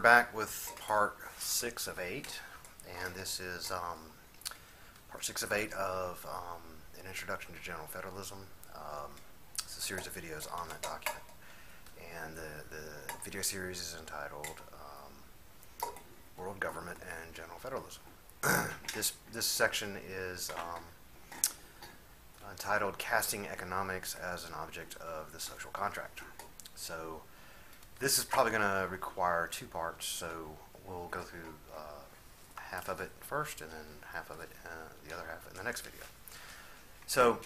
back with part 6 of 8, and this is part 6 of 8 of an introduction to general federalism. It's a series of videos on that document, and the video series is entitled World Government and General Federalism. This section is entitled Casting Economics as an Object of the Social Contract. So this is probably going to require 2 parts, so we'll go through half of it first and then half of it, the other half in the next video. So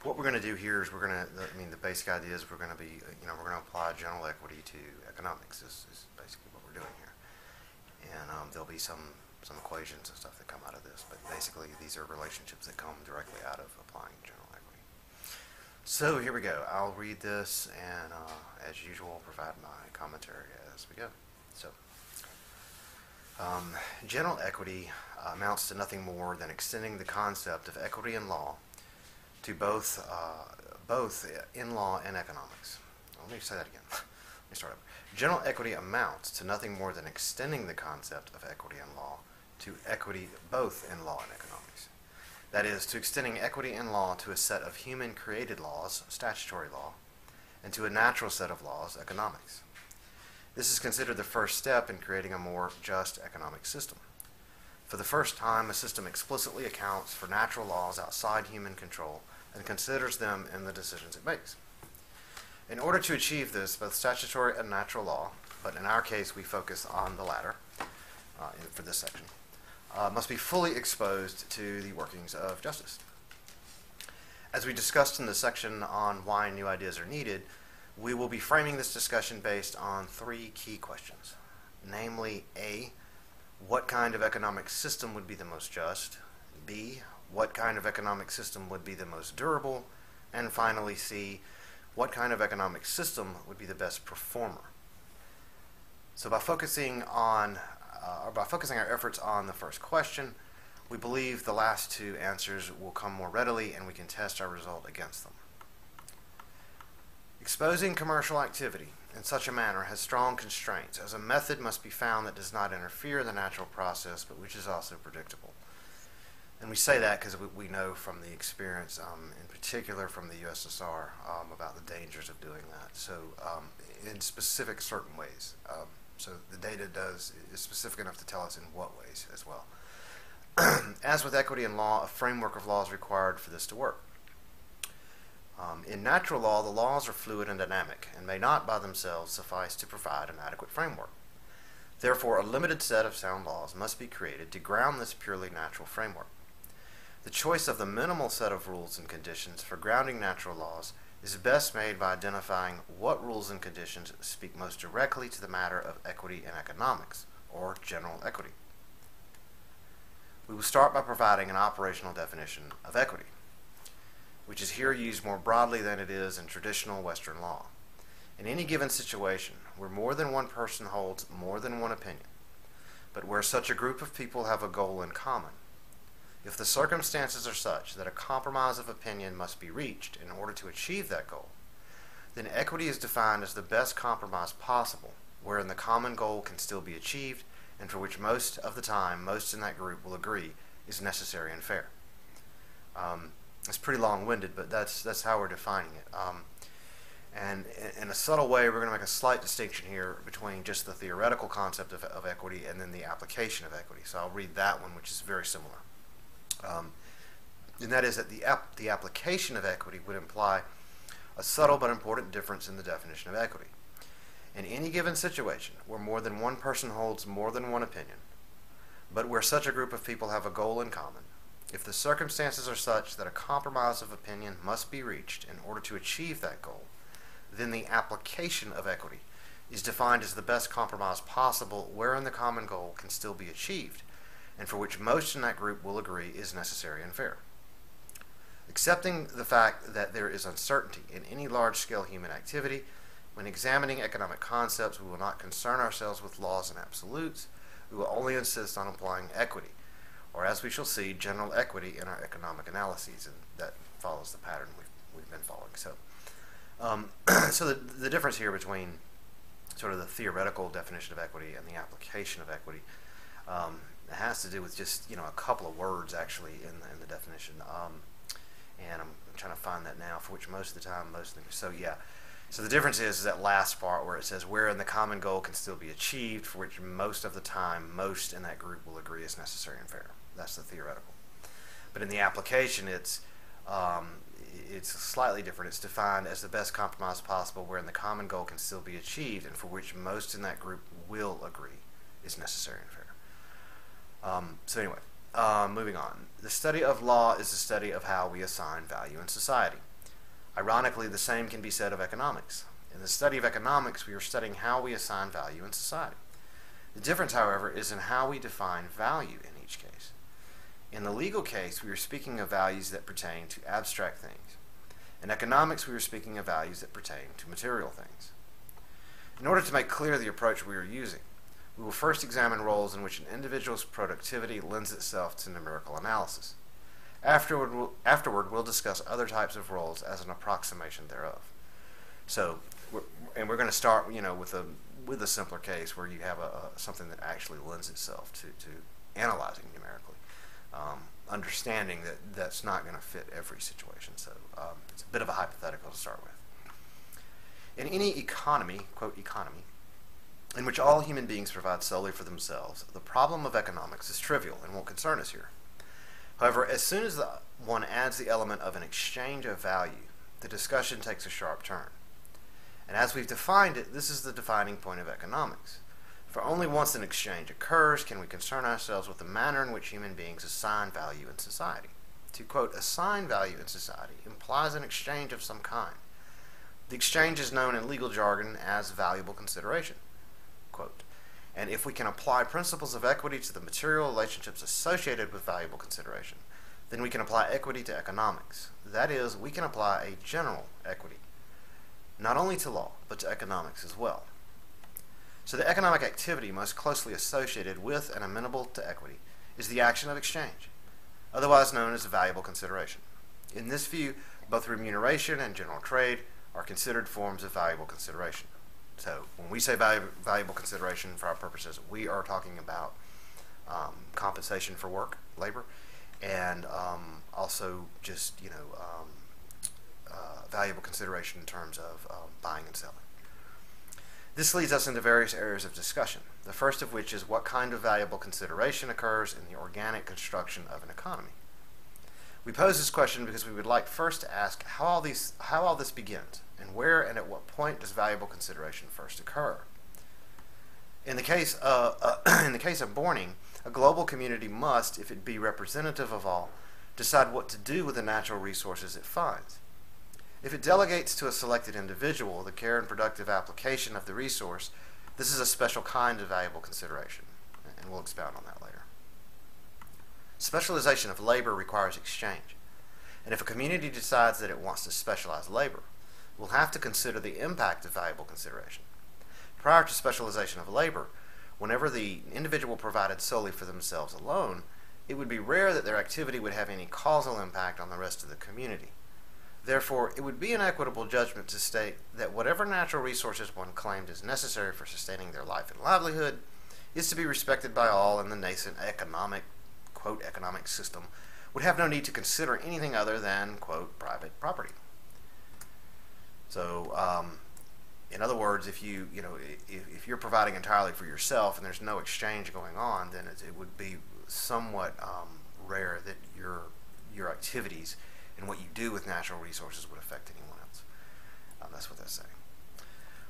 what we're going to do here is we're going to, the basic idea is we're going to be, we're going to apply general equity to economics is basically what we're doing here. And there'll be some equations and stuff that come out of this, but basically these are relationships that come directly out of applying general equity. So here we go. I'll read this and, as usual, provide my commentary as we go. So, general equity amounts to nothing more than extending the concept of equity in law to both in law and economics. Let me say that again. Let me start over. General equity amounts to nothing more than extending the concept of equity in law to equity both in law and economics. That is, to extending equity in law to a set of human-created laws, statutory law, and to a natural set of laws, economics. This is considered the first step in creating a more just economic system. For the first time, a system explicitly accounts for natural laws outside human control and considers them in the decisions it makes. In order to achieve this, both statutory and natural law, but in our case we focus on the latter for this section, must be fully exposed to the workings of justice. As we discussed in the section on why new ideas are needed, we will be framing this discussion based on 3 key questions. Namely, A, what kind of economic system would be the most just? B, what kind of economic system would be the most durable? And finally, C, what kind of economic system would be the best performer? So by focusing our efforts on the first question, we believe the last 2 answers will come more readily and we can test our result against them. Exposing commercial activity in such a manner has strong constraints, as a method must be found that does not interfere in the natural process, but which is also predictable. And we say that because we know from the experience, in particular from the USSR, about the dangers of doing that. So in specific certain ways. So the data is specific enough to tell us in what ways as well. As with equity in law, a framework of law is required for this to work. In natural law, the laws are fluid and dynamic and may not by themselves suffice to provide an adequate framework. Therefore, a limited set of sound laws must be created to ground this purely natural framework. The choice of the minimal set of rules and conditions for grounding natural laws is best made by identifying what rules and conditions speak most directly to the matter of equity and economics, or general equity. We will start by providing an operational definition of equity, which is here used more broadly than it is in traditional Western law. In any given situation, where more than one person holds more than one opinion, but where such a group of people have a goal in common, if the circumstances are such that a compromise of opinion must be reached in order to achieve that goal, then equity is defined as the best compromise possible, wherein the common goal can still be achieved, and for which most of the time, most in that group will agree is necessary and fair. It's pretty long-winded, but that's how we're defining it. And in a subtle way, we're going to make a slight distinction here between just the theoretical concept of equity and then the application of equity. So I'll read that one, which is very similar. And that is that the application of equity would imply a subtle but important difference in the definition of equity. In any given situation where more than one person holds more than one opinion, but where such a group of people have a goal in common, if the circumstances are such that a compromise of opinion must be reached in order to achieve that goal, then the application of equity is defined as the best compromise possible wherein the common goal can still be achieved, and for which most in that group will agree is necessary and fair. Accepting the fact that there is uncertainty in any large-scale human activity, when examining economic concepts, we will not concern ourselves with laws and absolutes. We will only insist on applying equity, or as we shall see, general equity in our economic analyses, and that follows the pattern we've been following. So So the difference here between sort of the theoretical definition of equity and the application of equity has to do with just a couple of words actually in the definition. And I'm trying to find that now, for which most of the time, most things. So yeah, so the difference is that last part where it says wherein the common goal can still be achieved, for which most of the time, most in that group will agree is necessary and fair. That's the theoretical. But in the application, it's slightly different. It's defined as the best compromise possible wherein the common goal can still be achieved and for which most in that group will agree is necessary and fair. So anyway, moving on. The study of law is the study of how we assign value in society. Ironically, the same can be said of economics. In the study of economics, we are studying how we assign value in society. The difference, however, is in how we define value in each case. In the legal case, we are speaking of values that pertain to abstract things. In economics, we are speaking of values that pertain to material things. In order to make clear the approach we are using, we will first examine roles in which an individual's productivity lends itself to numerical analysis. Afterward, we'll discuss other types of roles as an approximation thereof. So, we're going to start, with a simpler case where you have something that actually lends itself to analyzing numerically, understanding that that's not going to fit every situation. So, it's a bit of a hypothetical to start with. In any economy, quote economy, in which all human beings provide solely for themselves, the problem of economics is trivial and won't concern us here. However, as soon as one adds the element of an exchange of value, the discussion takes a sharp turn. And as we've defined it, this is the defining point of economics. For only once an exchange occurs can we concern ourselves with the manner in which human beings assign value in society. To, quote, assign value in society implies an exchange of some kind. The exchange is known in legal jargon as valuable consideration, quote. And if we can apply principles of equity to the material relationships associated with valuable consideration, then we can apply equity to economics. That is, we can apply a general equity, not only to law, but to economics as well. So the economic activity most closely associated with and amenable to equity is the action of exchange, otherwise known as valuable consideration. In this view, both remuneration and general trade are considered forms of valuable consideration. So when we say valuable consideration for our purposes, we are talking about compensation for work, labor, and also just valuable consideration in terms of buying and selling. This leads us into various areas of discussion, the first of which is what kind of valuable consideration occurs in the organic construction of an economy. We pose this question because we would like first to ask how all this begins, and where and at what point does valuable consideration first occur. In the case of Borning, a global community must, if it be representative of all, decide what to do with the natural resources it finds. If it delegates to a selected individual the care and productive application of the resource, this is a special kind of valuable consideration, and we'll expound on that later. Specialization of labor requires exchange, and if a community decides that it wants to specialize labor, we'll have to consider the impact of valuable consideration. Prior to specialization of labor, whenever the individual provided solely for themselves alone, it would be rare that their activity would have any causal impact on the rest of the community. Therefore, it would be an equitable judgment to state that whatever natural resources one claimed is necessary for sustaining their life and livelihood is to be respected by all, and the nascent economic, quote, economic system would have no need to consider anything other than, quote, private property. So, in other words, if if you're providing entirely for yourself and there's no exchange going on, then it would be somewhat rare that your activities and what you do with natural resources would affect anyone else. That's what that's saying.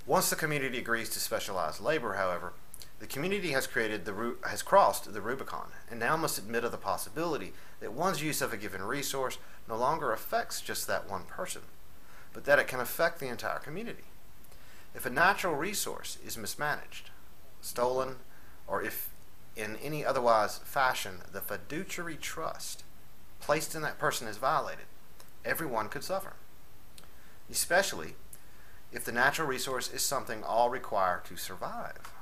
Once the community agrees to specialize labor, however, the community has crossed the Rubicon and now must admit of the possibility that one's use of a given resource no longer affects just that one person, but that it can affect the entire community. If a natural resource is mismanaged, stolen, or if in any otherwise fashion the fiduciary trust placed in that person is violated, everyone could suffer, especially if the natural resource is something all require to survive.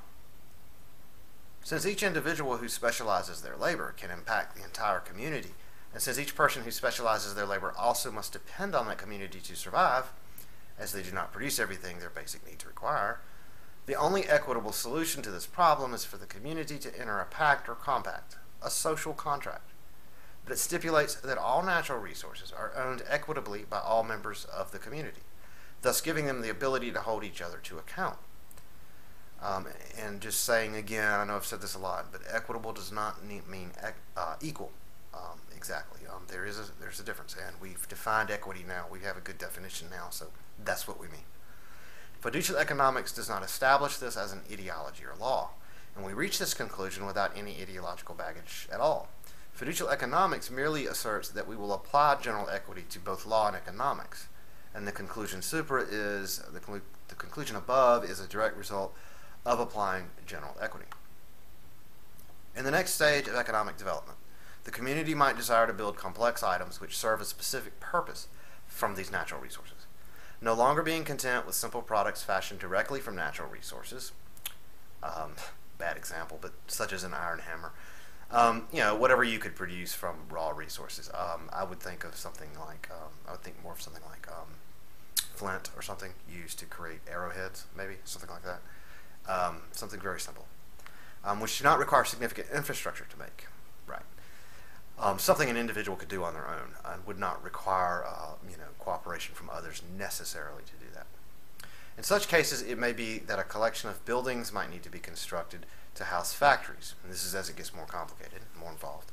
Since each individual who specializes their labor can impact the entire community, and since each person who specializes their labor also must depend on that community to survive, as they do not produce everything their basic needs require. The only equitable solution to this problem is for the community to enter a pact or compact, a social contract, that stipulates that all natural resources are owned equitably by all members of the community, thus giving them the ability to hold each other to account. And just saying again, I know I've said this a lot, but equitable does not mean equal. Exactly. There's a difference, and we've defined equity now. We have a good definition now, so that's what we mean. Fiducial economics does not establish this as an ideology or law, and we reach this conclusion without any ideological baggage at all. Fiducial economics merely asserts that we will apply general equity to both law and economics, and the conclusion the conclusion above is a direct result of applying general equity. In the next stage of economic development, the community might desire to build complex items which serve a specific purpose from these natural resources. No longer being content with simple products fashioned directly from natural resources, bad example, but such as an iron hammer, whatever you could produce from raw resources. I would think of something like, more of something like flint or something used to create arrowheads, maybe, something like that. Something very simple, which do not require significant infrastructure to make, right? Something an individual could do on their own and would not require, cooperation from others necessarily to do that. In such cases, it may be that a collection of buildings might need to be constructed to house factories, and this is as it gets more complicated, more involved.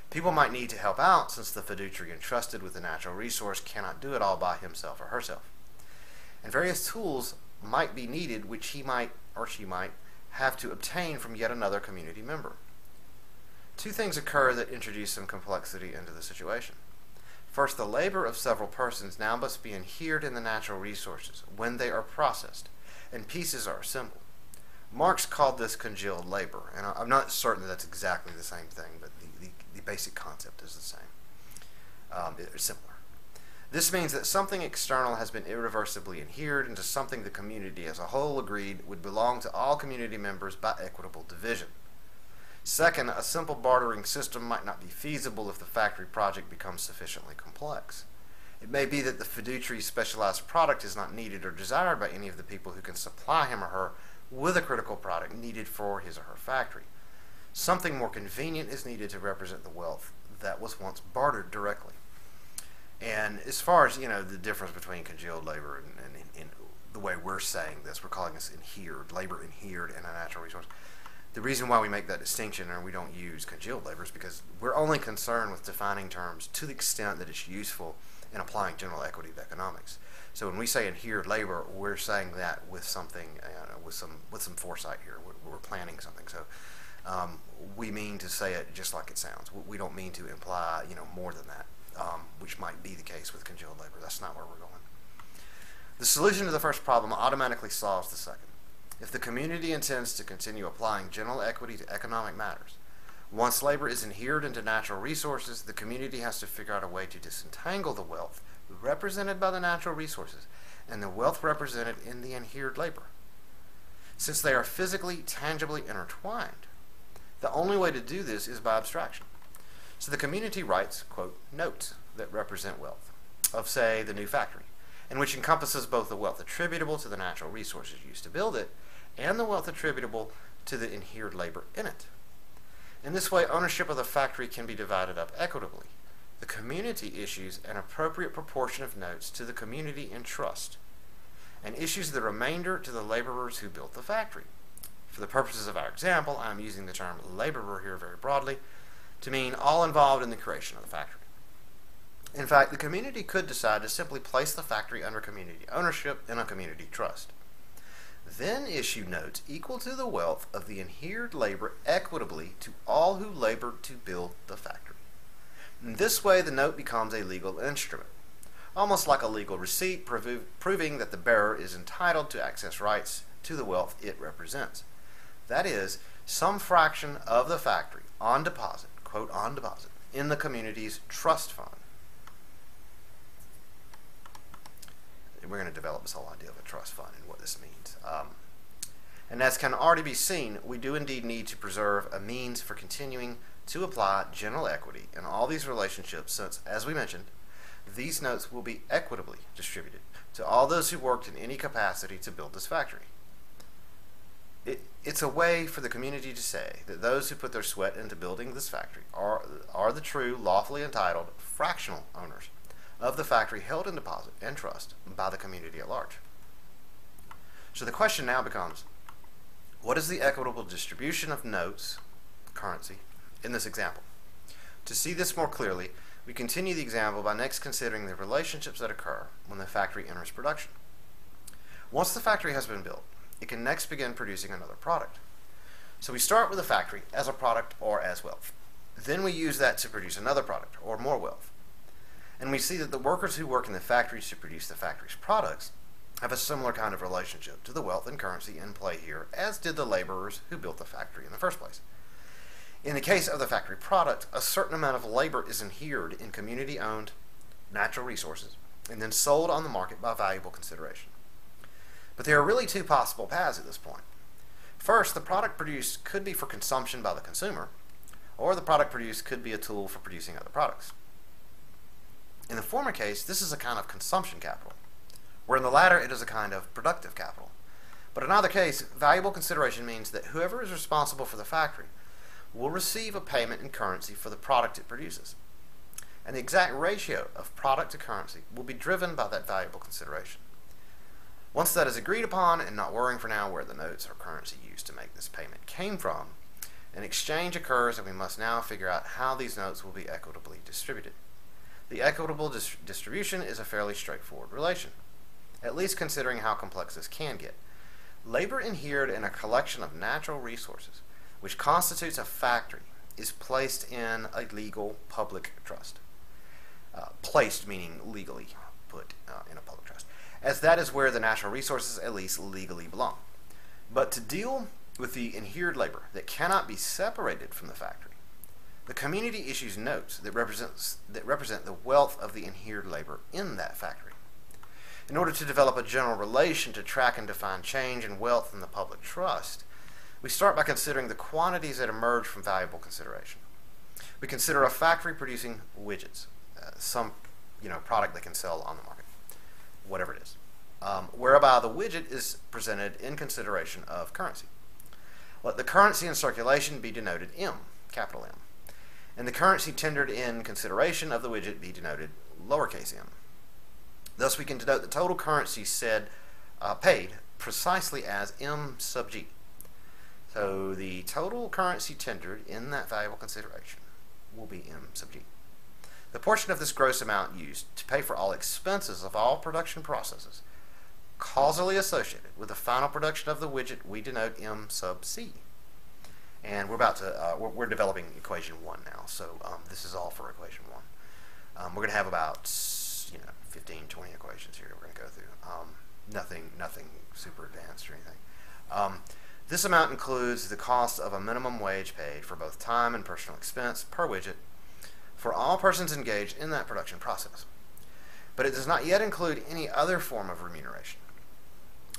People might need to help out since the fiduciary entrusted with the natural resource cannot do it all by himself or herself. And various tools might be needed which he might or she might have to obtain from yet another community member. Two things occur that introduce some complexity into the situation. First, the labor of several persons now must be inhered in the natural resources when they are processed and pieces are assembled. Marx called this congealed labor, and I'm not certain that that's exactly the same thing, but the basic concept is the same. It's similar. This means that something external has been irreversibly inhered into something the community as a whole agreed would belong to all community members by equitable division. Second, a simple bartering system might not be feasible if the factory project becomes sufficiently complex. It may be that the fiduciary's specialized product is not needed or desired by any of the people who can supply him or her with a critical product needed for his or her factory. Something more convenient is needed to represent the wealth that was once bartered directly. And as far as, the difference between congealed labor and the way we're saying this, we're calling this inhered, labor inhered in a natural resource. The reason why we make that distinction and we don't use congealed labor is because we're only concerned with defining terms to the extent that it's useful in applying general equity of economics. So when we say inhered labor, we're saying that with something, with some foresight here. We're planning something. So we mean to say it just like it sounds. We don't mean to imply, more than that, which might be the case with congealed labor. That's not where we're going. The solution to the first problem automatically solves the second. If the community intends to continue applying general equity to economic matters, once labor is inhered into natural resources, the community has to figure out a way to disentangle the wealth represented by the natural resources and the wealth represented in the inhered labor. Since they are physically, tangibly intertwined, the only way to do this is by abstraction. So the community writes, quote, notes that represent wealth of, say, the new factory, and which encompasses both the wealth attributable to the natural resources used to build it and the wealth attributable to the inhered labor in it. In this way, ownership of the factory can be divided up equitably. The community issues an appropriate proportion of notes to the community in trust and issues the remainder to the laborers who built the factory. For the purposes of our example, I'm using the term laborer here very broadly to mean all involved in the creation of the factory. In fact, the community could decide to simply place the factory under community ownership in a community trust. Then issue notes equal to the wealth of the inhered labor equitably to all who labored to build the factory. In this way, the note becomes a legal instrument, almost like a legal receipt proving that the bearer is entitled to access rights to the wealth it represents. That is, some fraction of the factory on deposit, quote, on deposit, in the community's trust fund. We're going to develop this whole idea of a trust fund and what this means. And as can already be seen, we do indeed need to preserve a means for continuing to apply general equity in all these relationships since, as we mentioned, these notes will be equitably distributed to all those who worked in any capacity to build this factory. It's a way for the community to say that those who put their sweat into building this factory are the true, lawfully entitled, fractional owners of the factory held in deposit and trust by the community at large. So the question now becomes, what is the equitable distribution of notes, currency, in this example? To see this more clearly, we continue the example by next considering the relationships that occur when the factory enters production. Once the factory has been built, it can next begin producing another product. So we start with a factory as a product or as wealth. Then we use that to produce another product or more wealth. And we see that the workers who work in the factories to produce the factory's products have a similar kind of relationship to the wealth and currency in play here, as did the laborers who built the factory in the first place. In the case of the factory product, a certain amount of labor is inhered in community-owned natural resources and then sold on the market by valuable consideration. But there are really two possible paths at this point. First, the product produced could be for consumption by the consumer, or the product produced could be a tool for producing other products. In the former case, this is a kind of consumption capital, where in the latter it is a kind of productive capital. But in either case, valuable consideration means that whoever is responsible for the factory will receive a payment in currency for the product it produces. And the exact ratio of product to currency will be driven by that valuable consideration. Once that is agreed upon, and not worrying for now where the notes or currency used to make this payment came from, an exchange occurs and we must now figure out how these notes will be equitably distributed. The equitable distribution is a fairly straightforward relation, at least considering how complex this can get. Labor inhered in a collection of natural resources, which constitutes a factory, is placed in a legal public trust. Placed meaning legally put in a public trust, as that is where the natural resources at least legally belong. But to deal with the inhered labor that cannot be separated from the factory, the community issues notes that represent the wealth of the inhered labor in that factory. In order to develop a general relation to track and define change in wealth in the public trust, we start by considering the quantities that emerge from valuable consideration. We consider a factory producing widgets, some product they can sell on the market, whatever it is, whereby the widget is presented in consideration of currency. Let the currency in circulation be denoted M, capital M, and the currency tendered in consideration of the widget be denoted lowercase m. Thus we can denote the total currency paid precisely as M sub G. So the total currency tendered in that valuable consideration will be M sub G. The portion of this gross amount used to pay for all expenses of all production processes causally associated with the final production of the widget we denote M sub C. And we're developing equation 1 now, so this is all for equation 1. We're going to have about 15, 20 equations here we're going to go through. Nothing super advanced or anything. This amount includes the cost of a minimum wage paid for both time and personal expense per widget for all persons engaged in that production process. But it does not yet include any other form of remuneration.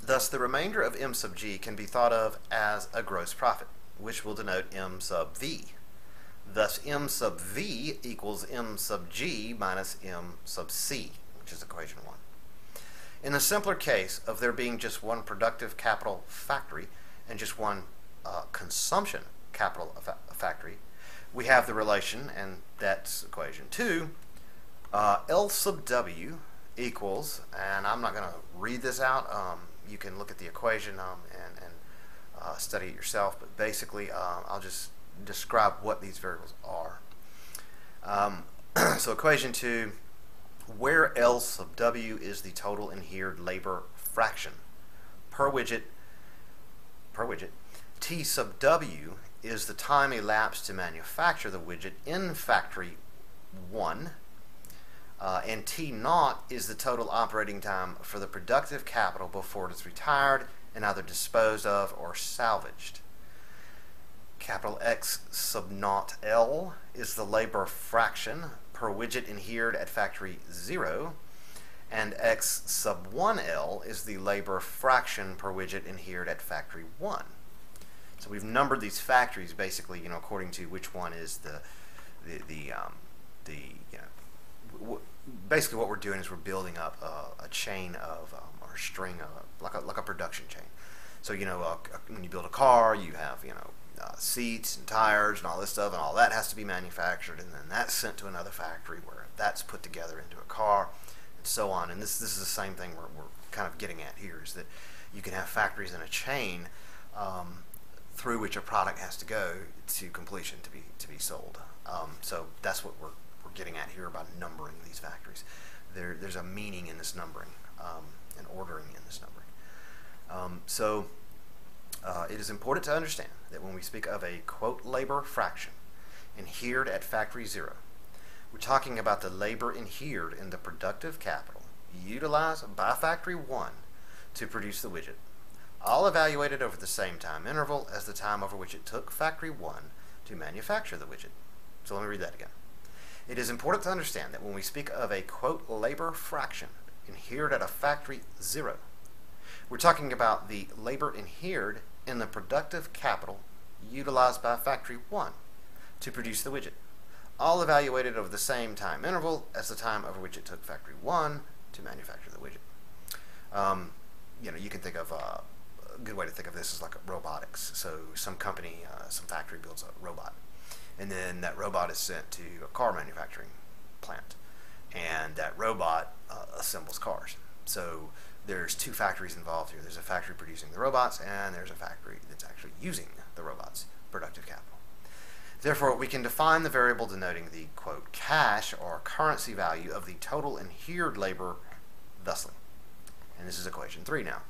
Thus, the remainder of M sub G can be thought of as a gross profit, which will denote M sub V. Thus, M sub V equals M sub G minus M sub C, which is equation 1. In the simpler case of there being just one productive capital factory and just one consumption capital factory, we have the relation, and that's equation 2, L sub W equals, and I'm not going to read this out, you can look at the equation and study it yourself, but basically I'll just describe what these variables are. So equation 2, where L sub W is the total inhered labor fraction per widget, T sub W is the time elapsed to manufacture the widget in factory 1, and T naught is the total operating time for the productive capital before it is retired and either disposed of or salvaged. Capital X sub naught L is the labor fraction per widget inhered at factory 0, and X sub 1L is the labor fraction per widget inhered at factory 1. So we've numbered these factories basically, basically what we're doing is we're building up a chain of, or a string of, like a production chain. So, when you build a car, you have, seats and tires and all this stuff, and all that has to be manufactured, and then that's sent to another factory where that's put together into a car, and so on. And this is the same thing we're kind of getting at here, is that you can have factories in a chain through which a product has to go to completion to be sold. So that's what we're getting at here about numbering these factories. There's a meaning in this numbering, and ordering in this numbering. It is important to understand that when we speak of a, quote, labor fraction inhered at factory 0, we're talking about the labor inhered in the productive capital utilized by factory 1 to produce the widget, all evaluated over the same time interval as the time over which it took factory 1 to manufacture the widget. So let me read that again. It is important to understand that when we speak of a, quote, labor fraction inhered at a factory 0, we're talking about the labor inhered in the productive capital utilized by factory 1 to produce the widget, all evaluated over the same time interval as the time over which it took factory 1 to manufacture the widget. You can think of a good way to think of this is like robotics. So some company, some factory builds a robot, and then that robot is sent to a car manufacturing plant, and that robot assembles cars. So there's two factories involved here. There's a factory producing the robots, and there's a factory that's actually using the robots' productive capital. Therefore, we can define the variable denoting the, quote, cash or currency value of the total inhered labor thusly. And this is equation 3 now.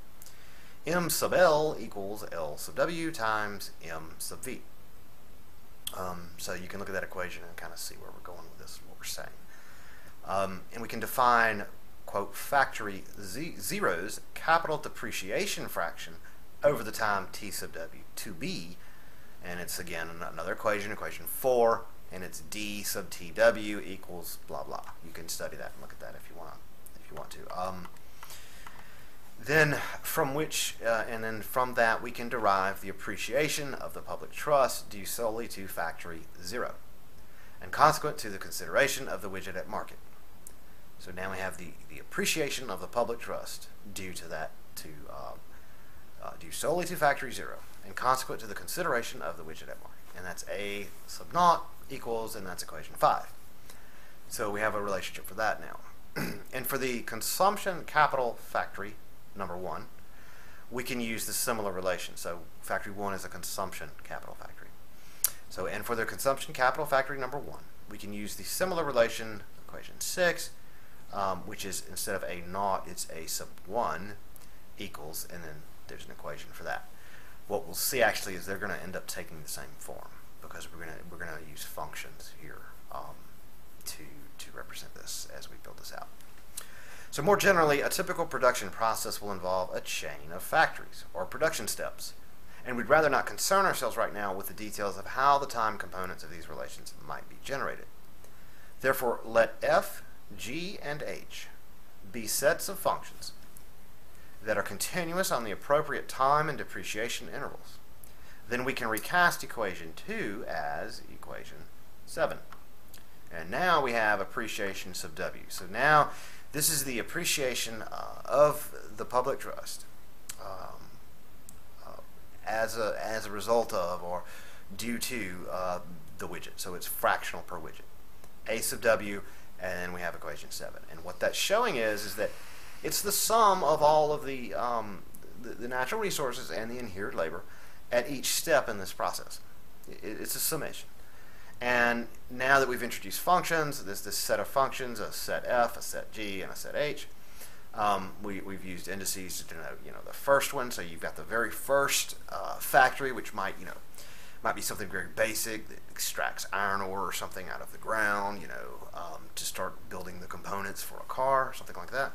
M sub L equals L sub W times M sub V. So you can look at that equation and kind of see where we're going with this, what we're saying. And we can define, quote, factory 0's capital depreciation fraction over the time T sub W to be, and it's again another equation, equation 4, and it's D sub TW equals blah blah. You can study that and look at that if you want to. Then from that we can derive the appreciation of the public trust due solely to factory 0, and consequent to the consideration of the widget at market. So now we have the appreciation of the public trust due to that, due solely to factory 0, and consequent to the consideration of the widget at market. And that's A sub naught equals, and that's equation 5. So we have a relationship for that now. And for the consumption capital factory number 1, we can use the similar relation. So factory 1 is a consumption capital factory. So, and for the consumption capital factory number 1, we can use the similar relation, equation 6, which is, instead of A naught, it's A sub 1 equals, and then there's an equation for that. What we'll see actually is they're going to end up taking the same form, because we're going to use functions here to represent this as we build this out. So more generally, a typical production process will involve a chain of factories or production steps, and we'd rather not concern ourselves right now with the details of how the time components of these relations might be generated. Therefore, let F, G, and H be sets of functions that are continuous on the appropriate time and depreciation intervals. Then we can recast equation 2 as equation 7. And now we have appreciation sub W. So now this is the appreciation of the public trust as a result of, or due to, the widget. So it's fractional per widget. A sub W, and then we have equation 7. And what that's showing is that it's the sum of all of the natural resources and the inherent labor at each step in this process. It's a summation. And now that we've introduced functions, there's this set of functions, a set F, a set G, and a set H. We've used indices to denote, the first one. So you've got the very first factory, which might be something very basic that extracts iron ore or something out of the ground, to start building the components for a car, or something like that.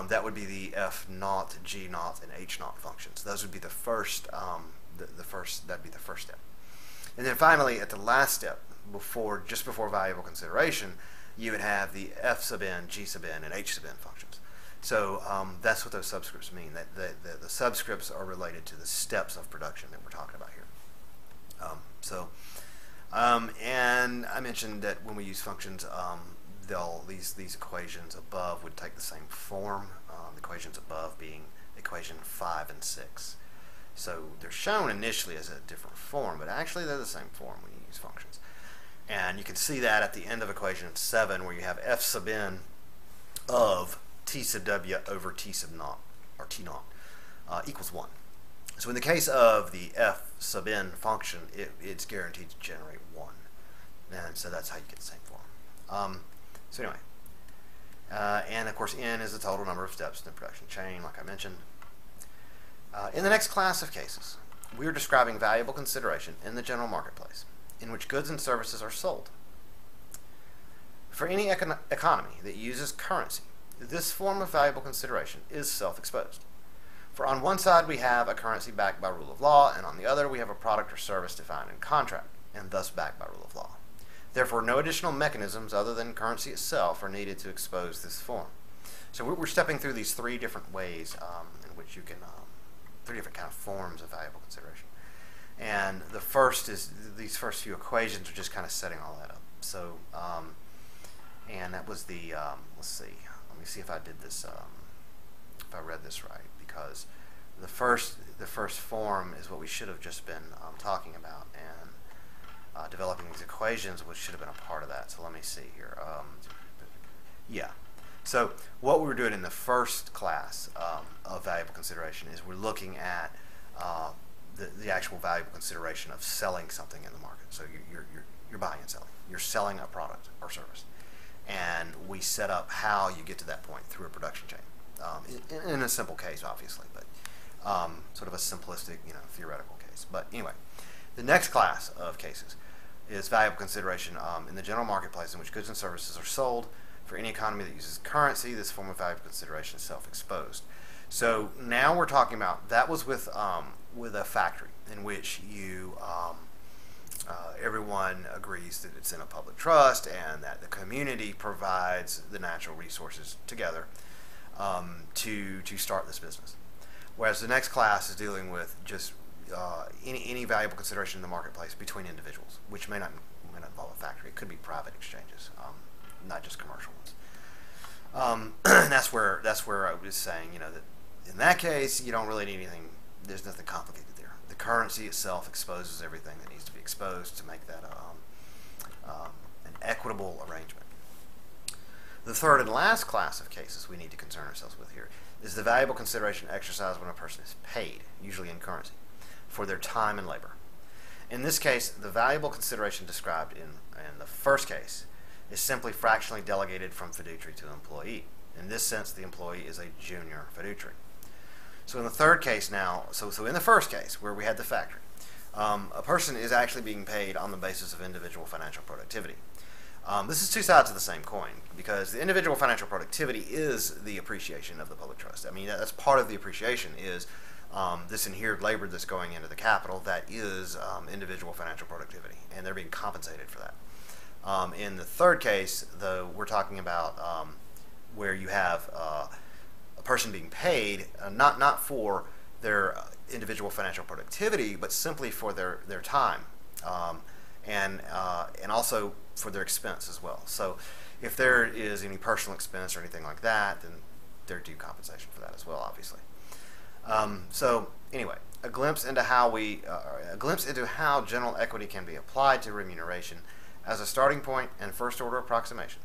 That would be the F naught, G naught, and H naught functions. Those would be the first. That'd be the first step. And then finally, at the last step, just before valuable consideration, you would have the F sub n, G sub n, and H sub n functions. So that's what those subscripts mean. That the subscripts are related to the steps of production that we're talking about here. And I mentioned that when we use functions, these equations above would take the same form. The equations above being equation 5 and 6. So they're shown initially as a different form, but actually they're the same form when you use functions. And you can see that at the end of equation 7, where you have f sub n of t sub w over t sub naught, or t naught, equals 1. So in the case of the f sub n function, it's guaranteed to generate 1. And so that's how you get the same form. So anyway, and of course n is the total number of steps in the production chain, like I mentioned. In the next class of cases, we are describing valuable consideration in the general marketplace, in which goods and services are sold. For any economy that uses currency, this form of valuable consideration is self-exposed. For on one side we have a currency backed by rule of law, and on the other we have a product or service defined in contract, and thus backed by rule of law. Therefore, no additional mechanisms other than currency itself are needed to expose this form. So we're stepping through these three different ways in which you can, three different kind of forms of valuable consideration. And the first is, these first few equations are just kind of setting all that up. So, and that was the, let's see, let me see if I did this, if I read this right, because the first form is what we should have just been talking about, and developing these equations, which should have been a part of that. So let me see here. Yeah. So what we were doing in the first class of valuable consideration is we're looking at the actual valuable consideration of selling something in the market. So you're buying and selling. You're selling a product or service. And we set up how you get to that point through a production chain. In a simple case, obviously, but sort of a simplistic, theoretical case. But anyway, the next class of cases is valuable consideration in the general marketplace in which goods and services are sold. For any economy that uses currency, this form of valuable consideration is self-exposed. So now we're talking about, that was with a factory in which you everyone agrees that it's in a public trust and that the community provides the natural resources together to start this business. Whereas the next class is dealing with just any valuable consideration in the marketplace between individuals, which may not involve a factory. It could be private exchanges, not just commercial ones. And that's where I was saying, that in that case you don't really need anything. There's nothing complicated there. The currency itself exposes everything that needs to be exposed to make that an equitable arrangement. The third and last class of cases we need to concern ourselves with here is the valuable consideration exercised when a person is paid, usually in currency, for their time and labor. In this case, the valuable consideration described in the first case is simply fractionally delegated from fiduciary to employee. In this sense, the employee is a junior fiduciary. So in the third case now, so in the first case where we had the factory, a person is actually being paid on the basis of individual financial productivity. This is two sides of the same coin, because the individual financial productivity is the appreciation of the public trust. I mean, that's part of the appreciation is this inherent labor that's going into the capital that is individual financial productivity, and they're being compensated for that. In the third case, though, we're talking about where you have a person being paid not for their individual financial productivity, but simply for their time, and also for their expense as well. So if there is any personal expense or anything like that, then they're due compensation for that as well, obviously. So anyway, a glimpse into how general equity can be applied to remuneration as a starting point and first order approximation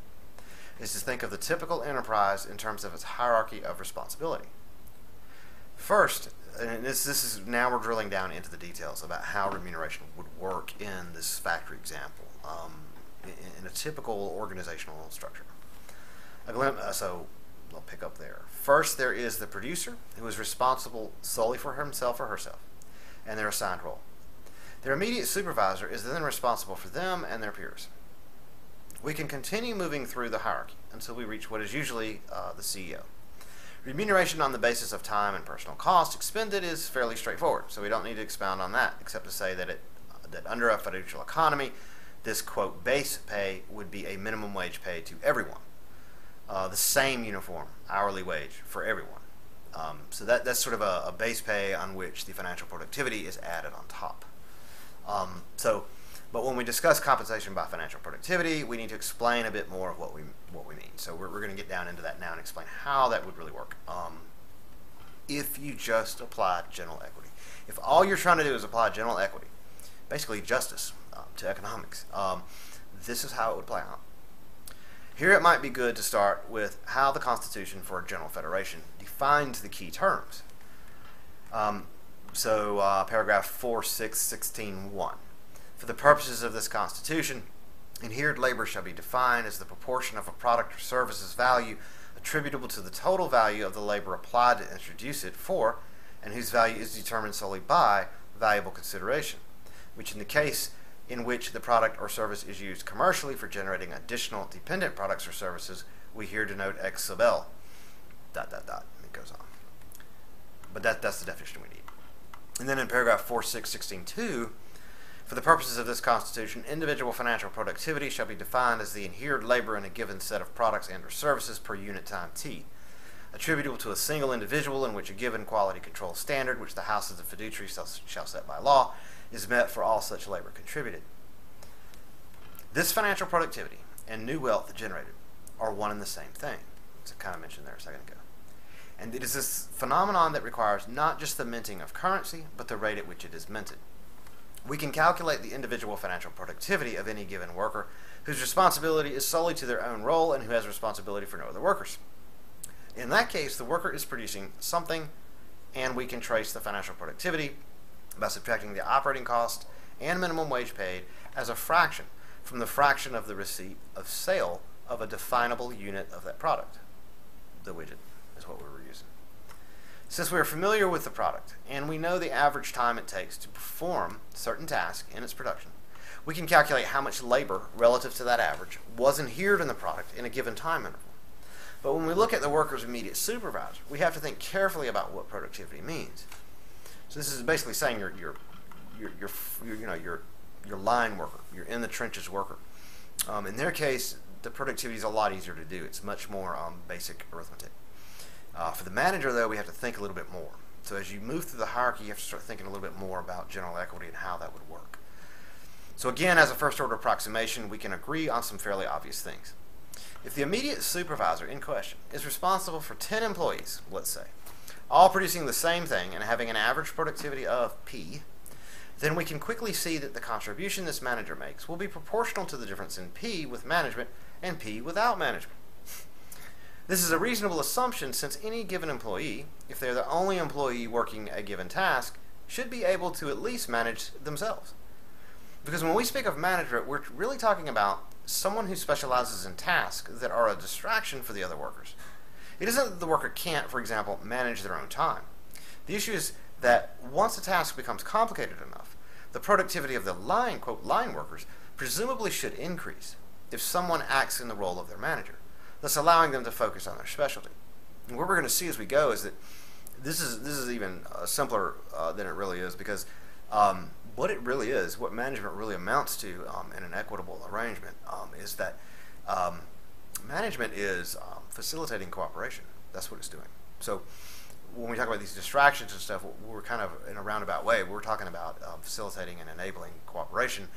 is to think of the typical enterprise in terms of its hierarchy of responsibility. First, and this is now we're drilling down into the details about how remuneration would work in this factory example, in a typical organizational structure. So I'll pick up there. First, there is the producer, who is responsible solely for himself or herself, and their assigned role. Their immediate supervisor is then responsible for them and their peers. We can continue moving through the hierarchy until we reach what is usually the CEO. Remuneration on the basis of time and personal cost expended is fairly straightforward, so we don't need to expound on that, except to say that under a fiducial economy, this, quote, base pay would be a minimum wage paid to everyone. The same uniform hourly wage for everyone. So that's sort of a base pay on which the financial productivity is added on top. So But when we discuss compensation by financial productivity, we need to explain a bit more of what we mean. So we're going to get down into that now and explain how that would really work. If you just apply general equity. If all you're trying to do is apply general equity, basically justice to economics, this is how it would play out. Here it might be good to start with how the Constitution for a General Federation defines the key terms. Paragraph 4.6.16.1. For the purposes of this Constitution, inherent labor shall be defined as the proportion of a product or service's value attributable to the total value of the labor applied to introduce it for, and whose value is determined solely by, valuable consideration, which in the case in which the product or service is used commercially for generating additional dependent products or services, we here denote X sub L, ... and it goes on. But that's the definition we need. And then in paragraph 4.6.16.2, for the purposes of this Constitution, individual financial productivity shall be defined as the inherent labor in a given set of products and or services per unit time T, attributable to a single individual in which a given quality control standard, which the House of the Fiduciary shall set by law, is met for all such labor contributed. This financial productivity and new wealth generated are one and the same thing, as I kind of mentioned there a second ago. And it is this phenomenon that requires not just the minting of currency, but the rate at which it is minted. We can calculate the individual financial productivity of any given worker whose responsibility is solely to their own role and who has responsibility for no other workers. In that case, the worker is producing something, and we can trace the financial productivity by subtracting the operating cost and minimum wage paid as a fraction from the fraction of the receipt of sale of a definable unit of that product. The widget is what we were using. Since we are familiar with the product and we know the average time it takes to perform certain tasks in its production, we can calculate how much labor relative to that average was inhered in the product in a given time interval. But when we look at the worker's immediate supervisor, we have to think carefully about what productivity means. So this is basically saying your line worker, your in the trenches worker. In their case, the productivity is a lot easier to do. It's much more basic arithmetic. For the manager, though, we have to think a little bit more. So as you move through the hierarchy, you have to start thinking a little bit more about general equity and how that would work. So again, as a first-order approximation, we can agree on some fairly obvious things. If the immediate supervisor in question is responsible for 10 employees, let's say, all producing the same thing and having an average productivity of P, then we can quickly see that the contribution this manager makes will be proportional to the difference in P with management and P without management. This is a reasonable assumption since any given employee, if they're the only employee working a given task, should be able to at least manage themselves. Because when we speak of management, we're really talking about someone who specializes in tasks that are a distraction for the other workers. It isn't that the worker can't, for example, manage their own time. The issue is that once a task becomes complicated enough, the productivity of the line, quote, line workers presumably should increase if someone acts in the role of their manager, thus allowing them to focus on their specialty. And what we're going to see as we go is that this is even simpler than it really is, because what it really is, what management really amounts to in an equitable arrangement is that management is facilitating cooperation. That's what it's doing. So when we talk about these distractions and stuff, we're kind of, in a roundabout way, we're talking about facilitating and enabling cooperation,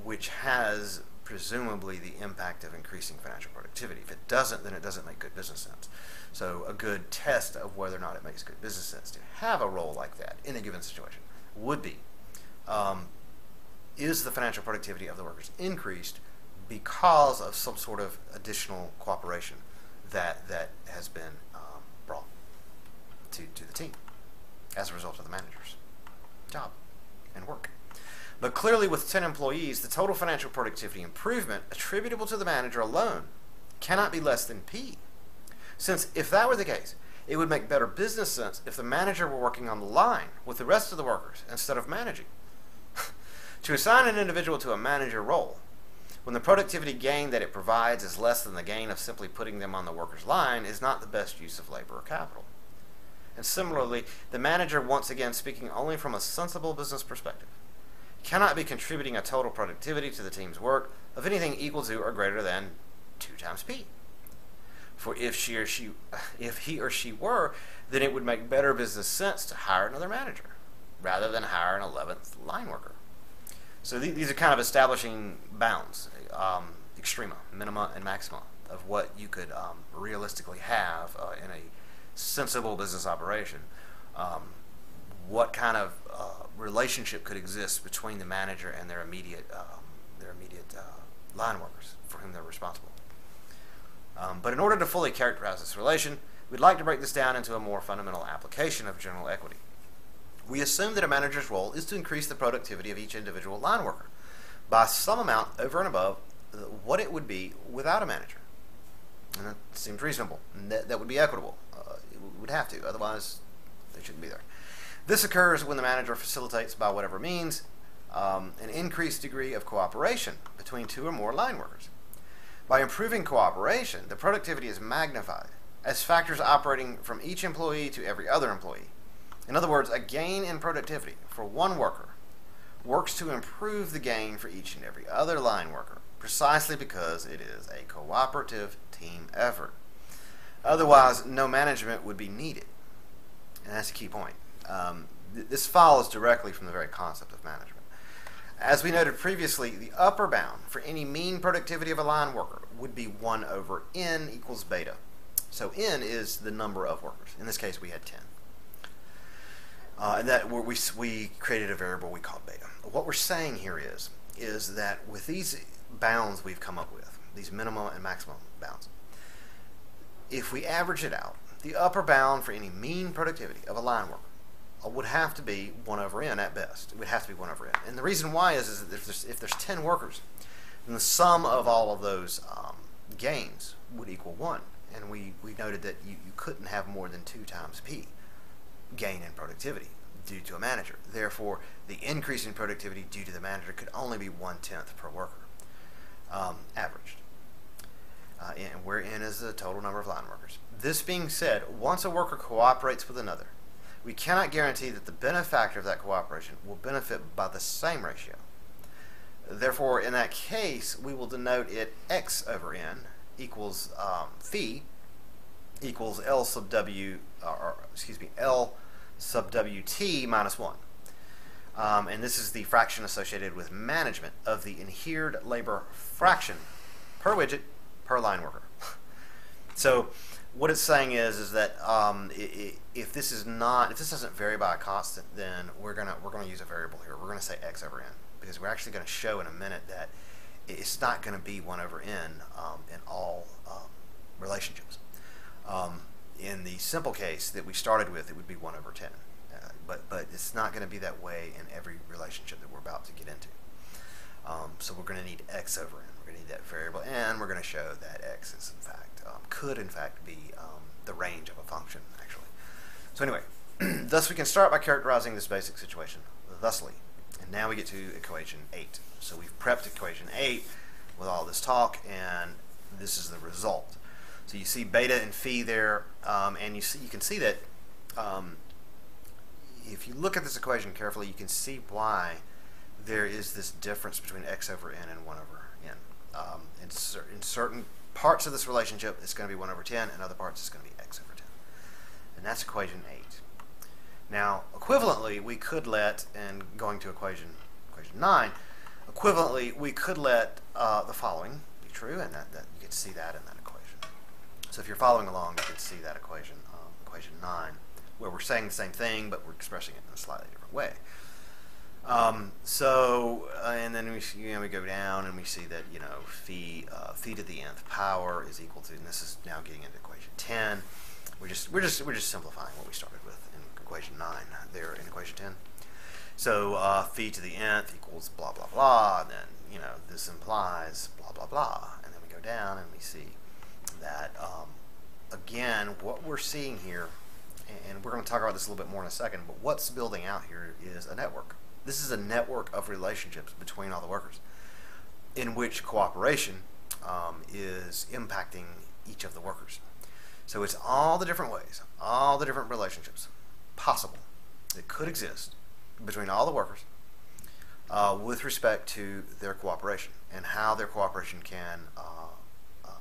which has presumably the impact of increasing financial productivity. If it doesn't, then it doesn't make good business sense. So a good test of whether or not it makes good business sense to have a role like that in a given situation would be, is the financial productivity of the workers increased because of some sort of additional cooperation that has been brought to the team as a result of the manager's job and work. But clearly with 10 employees, the total financial productivity improvement attributable to the manager alone cannot be less than P. Since if that were the case, it would make better business sense if the manager were working on the line with the rest of the workers instead of managing. To assign an individual to a manager role, when the productivity gain that it provides is less than the gain of simply putting them on the worker's line, is not the best use of labor or capital. And similarly, the manager, once again speaking only from a sensible business perspective, cannot be contributing a total productivity to the team's work of anything equal to or greater than 2 times P. For if he or she were, then it would make better business sense to hire another manager rather than hire an 11th line worker. So these are kind of establishing bounds, extrema, minima, and maxima of what you could realistically have in a sensible business operation. What kind of relationship could exist between the manager and their immediate line workers for whom they're responsible. But in order to fully characterize this relation, we'd like to break this down into a more fundamental application of general equity. We assume that a manager's role is to increase the productivity of each individual line worker by some amount over and above what it would be without a manager. And that seems reasonable. That would be equitable. It would have to, otherwise they shouldn't be there. This occurs when the manager facilitates, by whatever means, an increased degree of cooperation between two or more line workers. By improving cooperation, the productivity is magnified as factors operating from each employee to every other employee. In other words, a gain in productivity for one worker works to improve the gain for each and every other line worker, precisely because it is a cooperative team effort. Otherwise, no management would be needed. And that's a key point. This follows directly from the very concept of management. As we noted previously, the upper bound for any mean productivity of a line worker would be 1 over n equals beta. So n is the number of workers. In this case, we had 10. And that we created a variable we called beta. What we're saying here is that with these bounds we've come up with, these minimum and maximum bounds, if we average it out, the upper bound for any mean productivity of a line worker would have to be 1 over n at best. It would have to be 1 over n. And the reason why is that if there's 10 workers, then the sum of all of those gains would equal 1. And we noted that you couldn't have more than 2 times p gain in productivity due to a manager. Therefore, the increase in productivity due to the manager could only be 1/10 per worker, averaged. And where n is the total number of line workers. This being said, once a worker cooperates with another, we cannot guarantee that the benefactor of that cooperation will benefit by the same ratio. Therefore, in that case, we will denote it x over n equals phi equals L sub w, L sub wt minus 1. And this is the fraction associated with management of the adhered labor fraction per widget per line worker. So what it's saying is that if this doesn't vary by a constant, then we're gonna use a variable here. We're gonna say x over n, because we're actually going to show in a minute that it's not going to be 1 over n in all relationships. In the simple case that we started with, it would be 1 over 10. But it's not going to be that way in every relationship that we're about to get into. So we're going to need x over n. We're going to need that variable, and we're going to show that x is in fact could in fact be the range of a function, actually. So anyway, thus we can start by characterizing this basic situation thusly. And now we get to equation 8. So we've prepped equation 8 with all this talk, and this is the result. So you see beta and phi there, and you can see that if you look at this equation carefully, you can see why there is this difference between x over n and 1 over n. In certain parts of this relationship, it's going to be 1 over 10, and other parts, it's going to be x over 10. And that's equation 8. Now, equivalently, we could let, and going to equation 9, equivalently, we could let the following be true, and that you can see that in that equation. So if you're following along, you can see that equation, equation 9, where we're saying the same thing, but we're expressing it in a slightly different way. And then we go down and we see that phi to the nth power is equal to, and this is now getting into equation 10. We're just simplifying what we started with in equation 9 there in equation 10. So phi to the nth equals blah blah blah. And then this implies blah blah blah, and then we go down and we see that again what we're seeing here, and we're going to talk about this a little bit more in a second. But what's building out here is a network. This is a network of relationships between all the workers, in which cooperation is impacting each of the workers. So it's all the different ways, all the different relationships possible that could exist between all the workers with respect to their cooperation, and how their cooperation can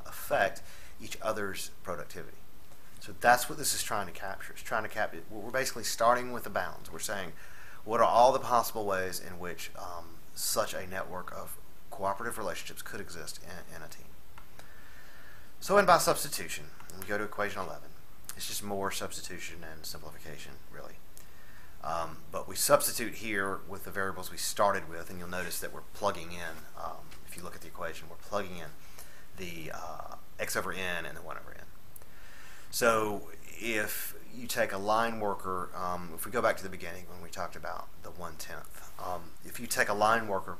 affect each other's productivity. So that's what this is trying to capture. It's trying to capture. We're basically starting with the bounds. We're saying, what are all the possible ways in which such a network of cooperative relationships could exist in a team. So, and by substitution, we go to equation 11. It's just more substitution and simplification, really. But we substitute here with the variables we started with, and you'll notice that we're plugging in, if you look at the equation, we're plugging in the x over n and the 1 over n. So if you take a line worker, if we go back to the beginning when we talked about the 1/10, if you take a line worker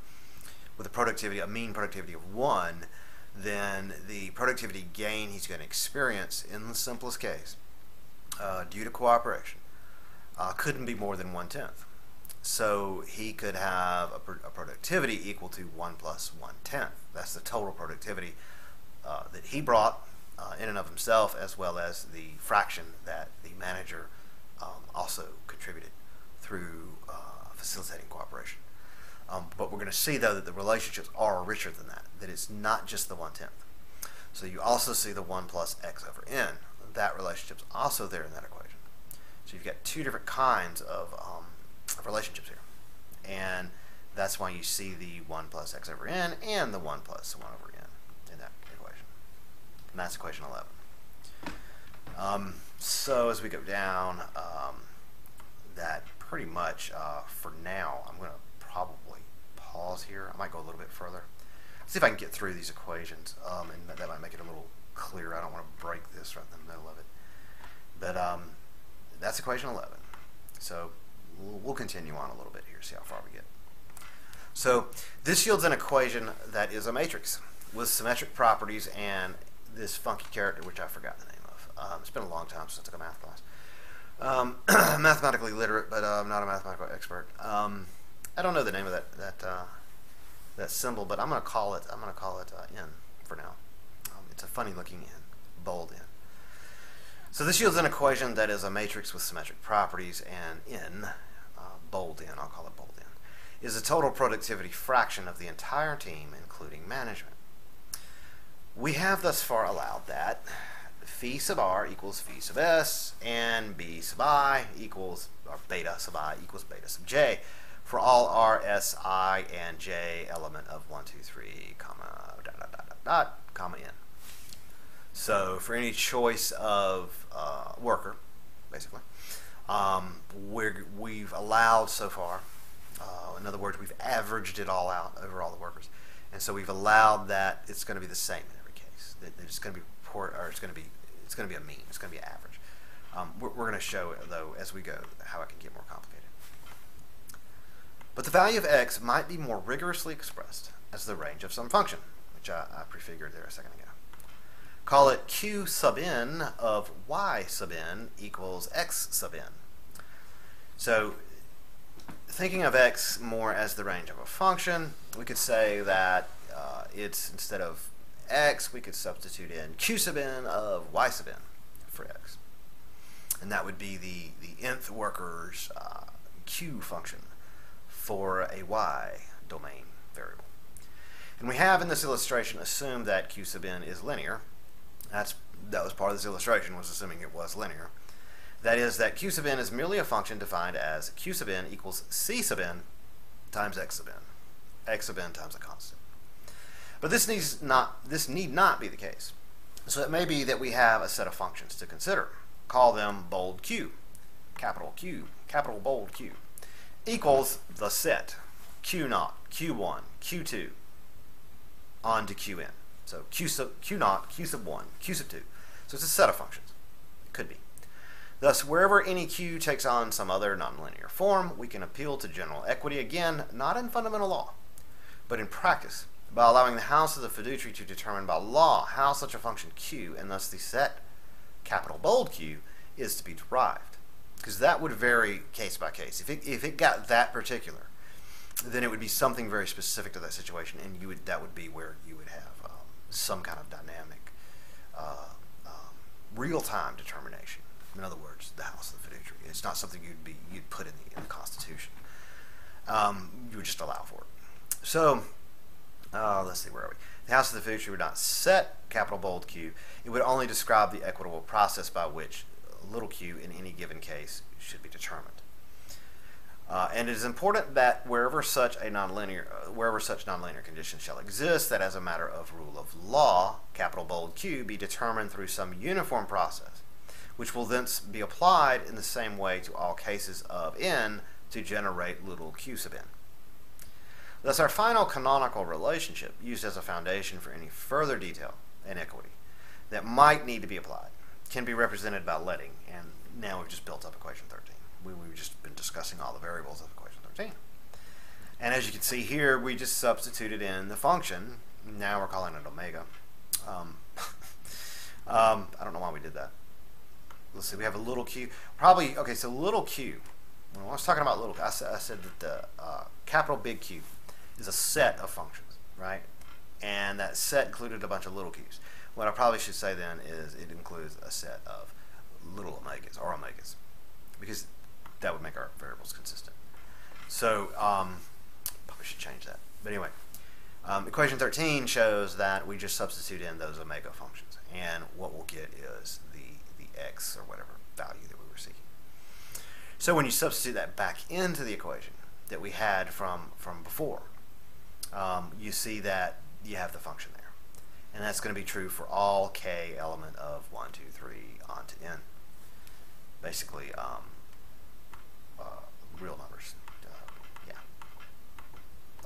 with a mean productivity of 1, then the productivity gain he's going to experience in the simplest case, due to cooperation, couldn't be more than 1/10. So he could have a productivity equal to 1 plus 1/10. That's the total productivity that he brought in and of himself, as well as the fraction that the manager also contributed through facilitating cooperation. But we're going to see, though, that the relationships are richer than that, that it's not just the 1/10. So you also see the 1 plus x over n. That relationship's also there in that equation. So you've got two different kinds of relationships here. And that's why you see the 1 plus x over n and the 1 plus 1 over n in that equation. And that's equation 11. So as we go down, that pretty much, for now, I'm going to probably pause here. I might go a little bit further. See if I can get through these equations, and that might make it a little clearer. I don't want to break this right in the middle of it. But that's equation 11. So we'll continue on a little bit here, see how far we get. So this yields an equation that is a matrix with symmetric properties and this funky character, which I forgot the name of. It's been a long time since I took a math class. Mathematically literate, but I'm not a mathematical expert. I don't know the name of that symbol, but I'm going to call it N for now. It's a funny looking N, bold N. So this yields an equation that is a matrix with symmetric properties, and N, bold N, I'll call it bold N, is the total productivity fraction of the entire team, including management. We have thus far allowed that phi sub r equals phi sub s, and b sub I equals, or beta sub I equals beta sub j, for all r, s, I, and j element of 1, 2, 3, comma, dot, dot, dot, dot, dot, comma, n. So for any choice of worker, basically, we've allowed so far, in other words, we've averaged it all out over all the workers, and so we've allowed that it's going to be the same in every case. That it's going to be it's going to be a mean. It's going to be average. We're going to show, though, as we go, how it can get more complicated. But the value of x might be more rigorously expressed as the range of some function, which I prefigured there a second ago. Call it q sub n of y sub n equals x sub n. So thinking of x more as the range of a function, we could say that it's, instead of x, we could substitute in q sub n of y sub n for x. And that would be the nth worker's q function for a y domain variable. And we have in this illustration assumed that q sub n is linear. That was part of this illustration, was assuming it was linear. That is, that q sub n is merely a function defined as q sub n equals c sub n times x sub n times a constant. But this need not be the case. So it may be that we have a set of functions to consider. Call them bold q, capital bold Q, equals the set q0, q1, q2, on to qn. So q0, q sub 1, q sub 2. So it's a set of functions. It could be. Thus, wherever any q takes on some other nonlinear form, we can appeal to general equity, again, not in fundamental law, but in practice, by allowing the house of the fiduciary to determine by law how such a function q, and thus the set capital bold Q, is to be derived. Because that would vary case by case. If it got that particular, then it would be something very specific to that situation, and that would be where you would have some kind of dynamic, real-time determination. In other words, the house of the fiduciary. It's not something you'd put in the Constitution. You would just allow for it. So, let's see, where are we? The house of the fiduciary would not set capital bold Q. It would only describe the equitable process by which little q in any given case should be determined. And it is important that wherever such nonlinear conditions shall exist, that as a matter of rule of law, capital bold Q, be determined through some uniform process, which will thence be applied in the same way to all cases of n to generate little q sub n. Thus, our final canonical relationship, used as a foundation for any further detail and equity that might need to be applied, can be represented by letting, and now we've just built up equation 13. We've just been discussing all the variables of equation 13. And as you can see here, we just substituted in the function. Now we're calling it omega. I don't know why we did that. Let's see, we have a little q. Probably, okay, so little q. When I was talking about little, I said that the capital big Q is a set of functions, right? And that set included a bunch of little q's. What I probably should say then is it includes a set of little omegas, or omegas, because that would make our variables consistent. So probably should change that. But anyway, equation 13 shows that we just substitute in those omega functions, and what we'll get is the x or whatever value that we were seeking. So when you substitute that back into the equation that we had from before, you see that you have the function there. And that's going to be true for all k element of 1, 2, 3 on to n. Basically, real numbers. Yeah.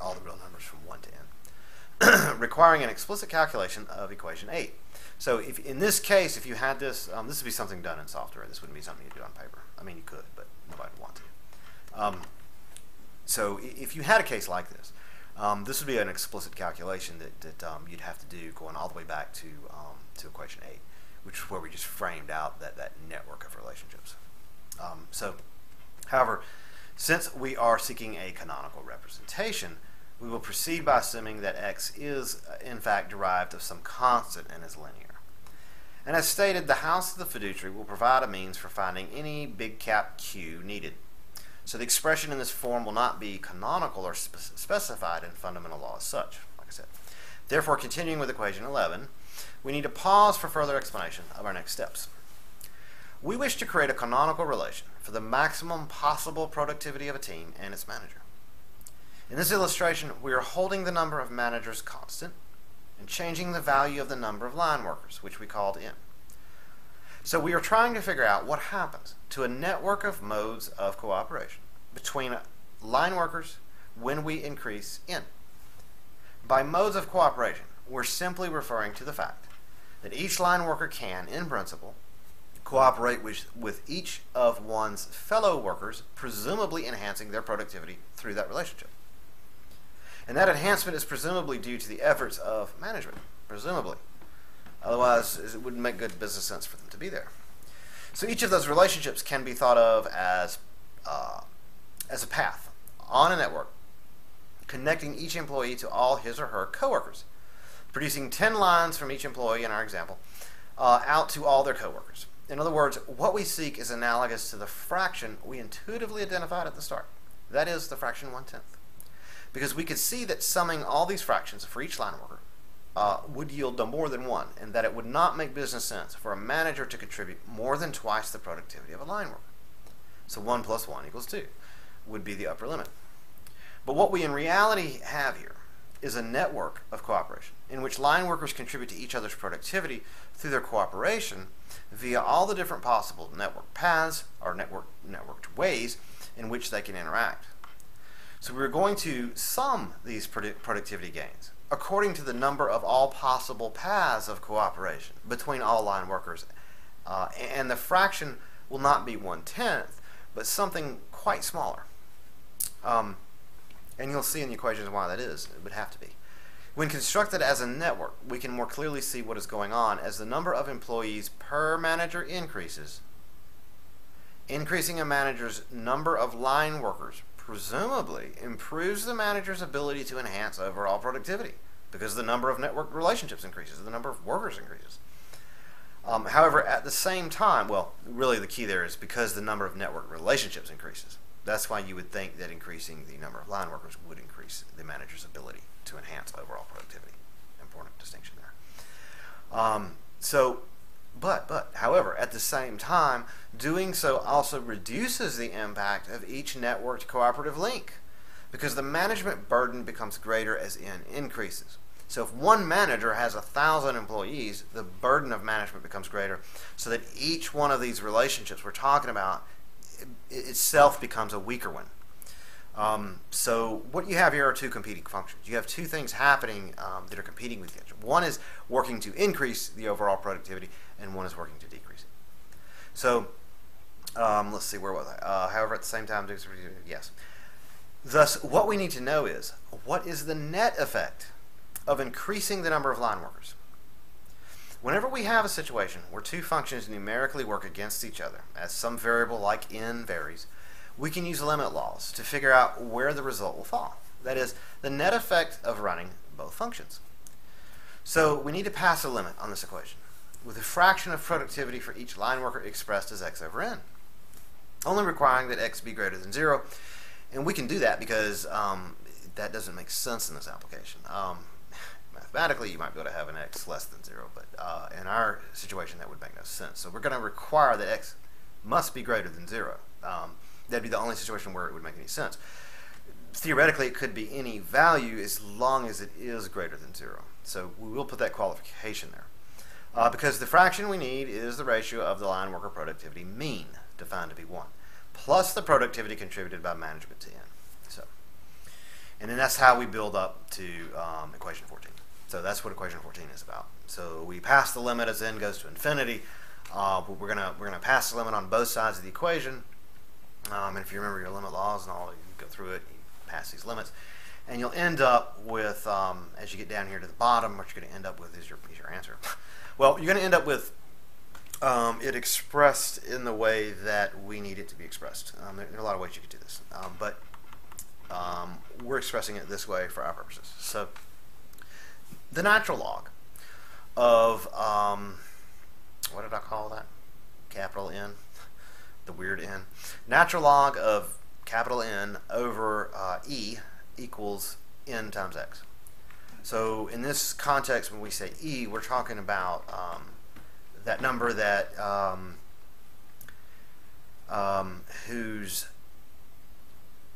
All the real numbers from 1 to n. Requiring an explicit calculation of equation 8. So if in this case, if you had this, this would be something done in software. This wouldn't be something you do on paper. I mean, you could, but nobody would want to. So if you had a case like this, this would be an explicit calculation that you'd have to do going all the way back to equation 8, which is where we just framed out that network of relationships. However, since we are seeking a canonical representation, we will proceed by assuming that x is, in fact, derived of some constant and is linear. And as stated, the house of the fiduciary will provide a means for finding any big cap Q needed. So the expression in this form will not be canonical or specified in fundamental law as such, like I said. Therefore, continuing with equation 11, we need to pause for further explanation of our next steps. We wish to create a canonical relation for the maximum possible productivity of a team and its manager. In this illustration, we are holding the number of managers constant and changing the value of the number of line workers, which we called n. So we are trying to figure out what happens to a network of modes of cooperation between line workers when we increase n. By modes of cooperation, we're simply referring to the fact that each line worker can, in principle, cooperate with each of one's fellow workers, presumably enhancing their productivity through that relationship. And that enhancement is presumably due to the efforts of management, presumably. Otherwise, it wouldn't make good business sense for them to be there. So each of those relationships can be thought of as a path on a network, connecting each employee to all his or her coworkers, producing 10 lines from each employee in our example, out to all their coworkers. In other words, what we seek is analogous to the fraction we intuitively identified at the start. That is the fraction 1/10. Because we could see that summing all these fractions for each line worker would yield more than 1, and that it would not make business sense for a manager to contribute more than twice the productivity of a line worker. So 1 plus 1 equals 2 would be the upper limit. But what we in reality have here is a network of cooperation in which line workers contribute to each other's productivity through their cooperation via all the different possible network paths or networked ways in which they can interact. So we're going to sum these productivity gains according to the number of all possible paths of cooperation between all line workers. And the fraction will not be 1/10, but something quite smaller. And you'll see in the equations why that is. It would have to be. When constructed as a network, we can more clearly see what is going on as the number of employees per manager increases. Increasing a manager's number of line workers presumably improves the manager's ability to enhance overall productivity because the number of network relationships increases, the number of workers increases. However, at the same time, well, really the key there is because the number of network relationships increases. That's why you would think that increasing the number of line workers would increase the manager's ability to enhance overall productivity. Important distinction there. So However, at the same time, doing so also reduces the impact of each networked cooperative link because the management burden becomes greater as n increases. So if one manager has 1,000 employees, the burden of management becomes greater so that each one of these relationships we're talking about itself becomes a weaker one. So what you have here are two competing functions. You have two things happening that are competing with each other. One is working to increase the overall productivity, and one is working to decrease it. So let's see, where was I? However, at the same time, yes. Thus, what we need to know is, what is the net effect of increasing the number of line workers? Whenever we have a situation where two functions numerically work against each other, as some variable like n varies, we can use limit laws to figure out where the result will fall. That is, the net effect of running both functions. So we need to pass a limit on this equation, with a fraction of productivity for each line worker expressed as x over n, only requiring that x be greater than 0. And we can do that because that doesn't make sense in this application. Mathematically, you might be able to have an x less than 0, but in our situation, that would make no sense. So we're going to require that x must be greater than 0. That'd be the only situation where it would make any sense. Theoretically, it could be any value as long as it is greater than 0. So we will put that qualification there. Because the fraction we need is the ratio of the line worker productivity mean, defined to be 1, plus the productivity contributed by management to n. And then that's how we build up to equation 14. So that's what equation 14 is about. So we pass the limit as n goes to infinity. We're gonna pass the limit on both sides of the equation. And if you remember your limit laws and all, you go through it, you pass these limits, and you'll end up with, as you get down here to the bottom, what you're going to end up with is your answer. Well, you're going to end up with it expressed in the way that we need it to be expressed. There are a lot of ways you could do this, but we're expressing it this way for our purposes. So the natural log of, what did I call that? Capital N, the weird n. Natural log of capital N over E equals n times x. So in this context, when we say E, we're talking about that number that whose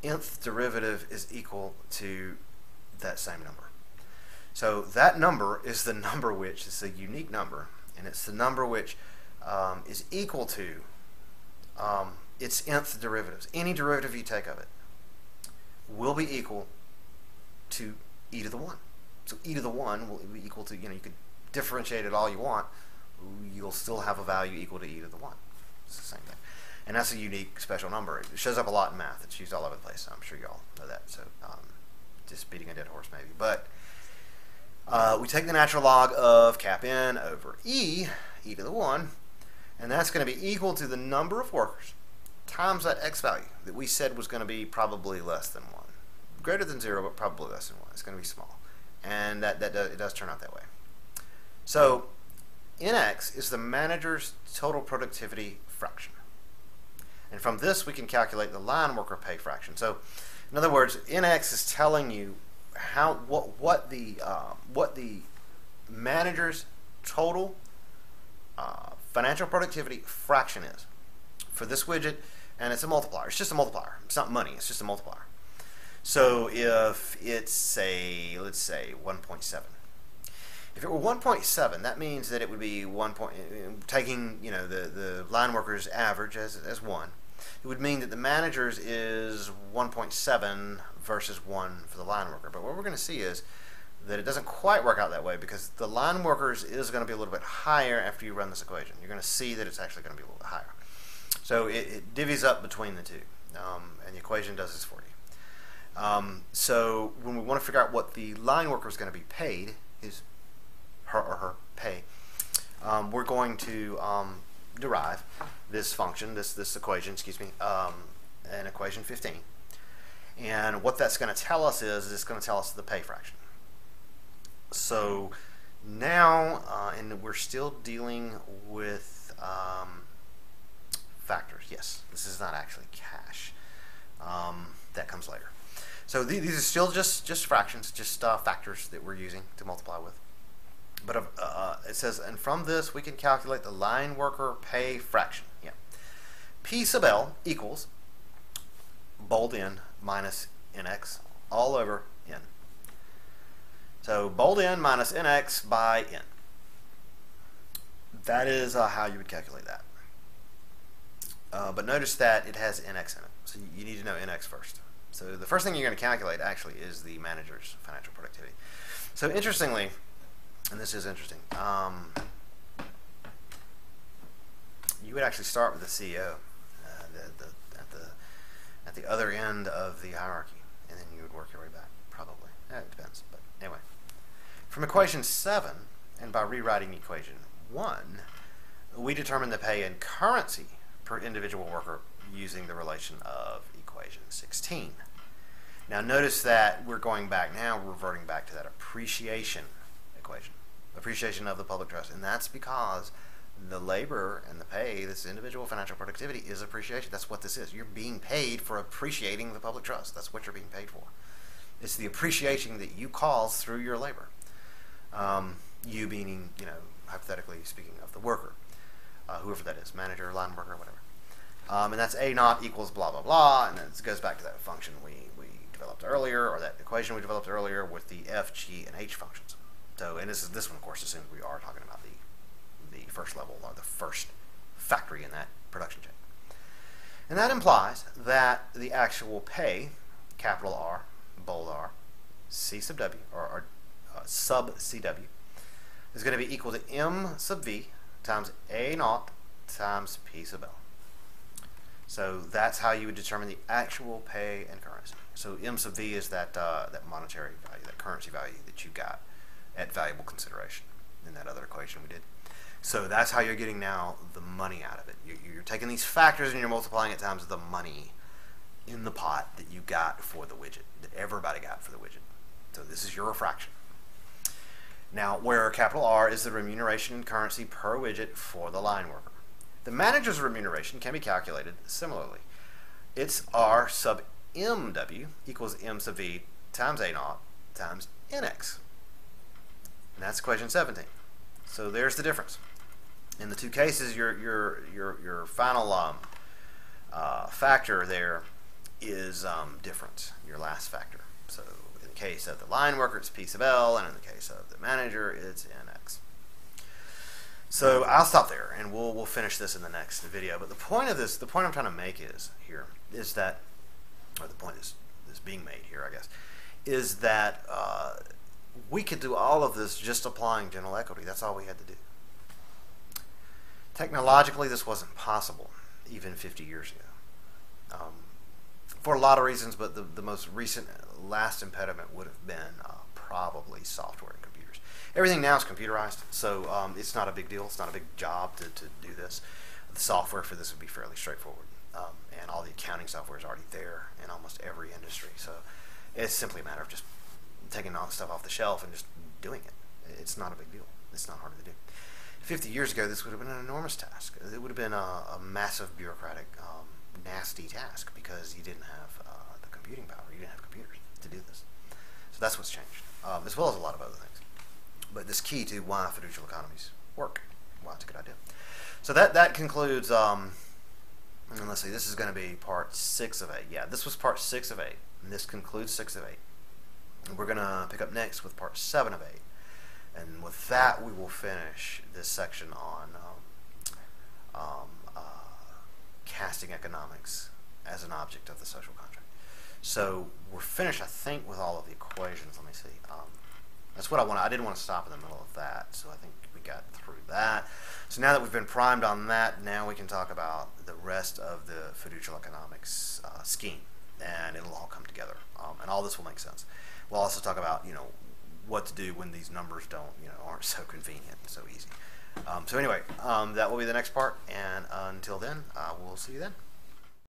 nth derivative is equal to that same number. So that number is the number which is a unique number, and it's the number which is equal to its nth derivatives. Any derivative you take of it will be equal to e to the 1. So e to the 1 will be equal to, you could differentiate it all you want, you'll still have a value equal to e to the 1. It's the same thing. And that's a unique special number. It shows up a lot in math. It's used all over the place. I'm sure you all know that. So just beating a dead horse maybe. But we take the natural log of cap n over e to the 1, and that's going to be equal to the number of workers times that x value that we said was going to be probably less than 1. Greater than 0, but probably less than 1. It's going to be small. And it does turn out that way. So nx is the manager's total productivity fraction. And from this, we can calculate the line worker pay fraction. So in other words, nx is telling you what the manager's total financial productivity fraction is for this widget, and it's a multiplier. It's just a multiplier. It's not money. It's just a multiplier. So if it's let's say 1.7. If it were 1.7, that means that it would be taking the line worker's average as 1. It would mean that the manager's is 1.7 versus 1 for the line worker. But what we're going to see is that it doesn't quite work out that way, because the line workers is going to be a little bit higher after you run this equation. You're going to see that it's actually going to be a little bit higher. So it divvies up between the two, and the equation does this for you. So when we want to figure out what the line worker is going to be paid, his or her pay, we're going to derive this function, this equation, in equation 15. And what that's going to tell us is it's going to tell us the pay fraction. So now, and we're still dealing with factors. Yes, this is not actually cash. That comes later. So these are still just fractions, just factors that we're using to multiply with. But it says, and from this we can calculate the line worker pay fraction. Yeah. P sub L equals bold N minus NX all over N. So bold N minus NX by N. That is how you would calculate that. But notice that it has NX in it. So you need to know NX first. So the first thing you're going to calculate actually is the manager's financial productivity. So interestingly, and this is interesting, you would actually start with the CEO at the other end of the hierarchy, and then you would work your way back, probably. It depends, but anyway. From equation 7, and by rewriting equation 1, we determine the pay in currency per individual worker using the relation of equation 16. Now notice that we're going back now, reverting back to that appreciation equation, appreciation of the public trust, and that's because the labor and the pay, this individual financial productivity, is appreciation. That's what this is. You're being paid for appreciating the public trust. That's what you're being paid for. It's the appreciation that you cause through your labor. You meaning, hypothetically speaking, of the worker, whoever that is, manager, line worker, whatever. And that's A naught equals blah, blah, blah, and then it goes back to that function we developed earlier, or that equation we developed earlier with the F, G, and H functions. So, and this one, of course, assumes we are talking about the first level, or the first factory in that production chain. And that implies that the actual pay, capital R, bold R, C sub W, or sub CW, is going to be equal to M sub V times A naught times P sub L. So that's how you would determine the actual pay and currency. So M sub V is that monetary value, that currency value that you got at valuable consideration in that other equation we did. So that's how you're getting now the money out of it. You're taking these factors and you're multiplying it times the money in the pot that you got for the widget, that everybody got for the widget. So this is your fraction. Now, where capital R is the remuneration in currency per widget for the line worker. The manager's remuneration can be calculated similarly. It's R sub MW equals M sub V times A naught times NX. And that's equation 17. So there's the difference. In the two cases, your final factor there is different, your last factor. So in the case of the line worker, it's P sub L, and in the case of the manager, it's NX. So I'll stop there, and we'll finish this in the next video. But the point of this, the point I'm trying to make is that, or the point is being made here, I guess, is that we could do all of this just applying general equity. That's all we had to do. Technologically, this wasn't possible even 50 years ago. For a lot of reasons, but the most recent last impediment would have been probably software and computers. Everything now is computerized, so it's not a big deal. It's not a big job to do this. The software for this would be fairly straightforward, and all the accounting software is already there in almost every industry. So it's simply a matter of just taking all the stuff off the shelf and just doing it. It's not a big deal. It's not hard to do. 50 years ago, this would have been an enormous task. It would have been a massive bureaucratic, nasty task because you didn't have the computing power. You didn't have computers to do this. So that's what's changed, as well as a lot of other things. But this key to why fiducial economies work, why it's a good idea. So that concludes, and let's see, this is going to be part 6 of 8. Yeah, this was part 6 of 8, and this concludes 6 of 8. And we're going to pick up next with part 7 of 8. And with that, we will finish this section on casting economics as an object of the social contract. So we're finished, I think, with all of the equations. Let me see. That's what I wanted. I didn't want to stop in the middle of that, so I think we got through that. So now that we've been primed on that, now we can talk about the rest of the fiducial economics scheme, and it'll all come together, and all this will make sense. We'll also talk about, what to do when these numbers aren't so convenient and so easy. So anyway, that will be the next part, and until then, we'll see you then.